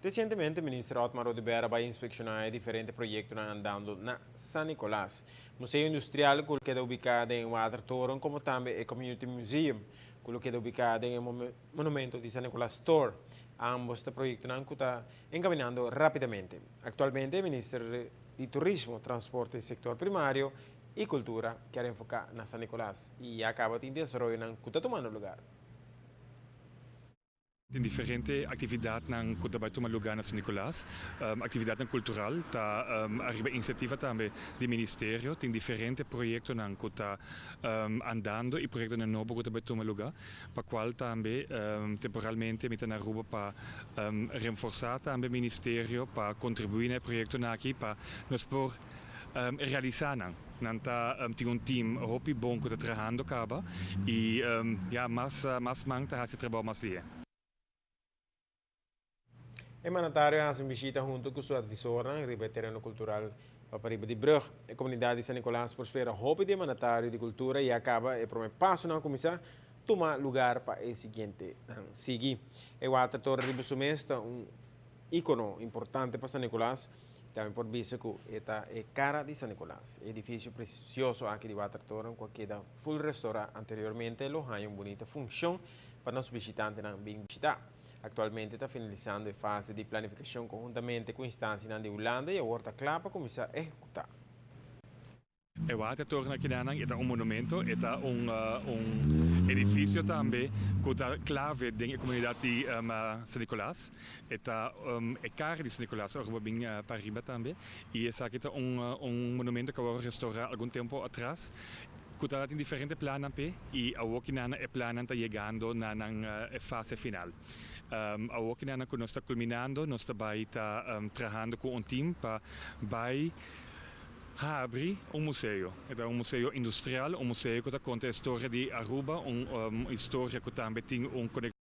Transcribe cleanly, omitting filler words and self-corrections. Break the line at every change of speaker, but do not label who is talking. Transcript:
Recentemente, o ministro Otmar Rodibera vai inspecionar diferentes projetos andando na San Nicolás. Museu Industrial, que é ubicado em Watertoren, como também o Community Museum, que é ubicado em Monumento de San Nicolás Store. Ambos projetos estão encaminhando rapidamente. Atualmente, o ministro de Turismo, Transporte e Sector Primário e Cultura quer enfocar na San Nicolás e acaba de desenvolver que está tomando lugar.
Tem diferente atividade na que vai tomar lugar na São Nicolás, atividade cultural, tá arriba iniciativa também do Ministério, tem diferente projetos na que está andando e projetos na novo que vai tomar lugar, para qual também temporalmente me na ruba para reforçar também o Ministério para contribuir no projeto aqui para nós por realizar nanta tem team hopi bom que está trabalhando acaba e mais manta se trabalho mais dia.
O mandatário faz uma visita junto com sua advisora em terreno cultural para de Brug. A comunidade de San Nicolás prospera hobby de mandatário de cultura e acaba o primeiro passo na comissão tomar lugar para o seguinte seguir. O Alta Torre de Busumés é ícono importante para San Nicolás. Também por visto que é cara de San Nicolás. Edifício precioso aqui de Alta Torre, que queda full restaurado anteriormente, lo hay uma bonita função para os visitantes bem visitar. Atualmente está finalizando a fase de planificação conjuntamente com instâncias de Holanda e a Horta Clara para começar a executar.
O Watertoren aqui é monumento, é edifício também que está clave da comunidade de San Nicolás. É cara de San Nicolás, agora bem para arriba também. E esse aqui é monumento que foi restaurado algum tempo atrás. Que está em diferentes planos e a Wokinana é plano está chegando na fase final. A Wokinana que nós está culminando, nós está trabalhando com um time para abrir museu. É museu industrial, museu que conta a história de Aruba, história que também tem conexão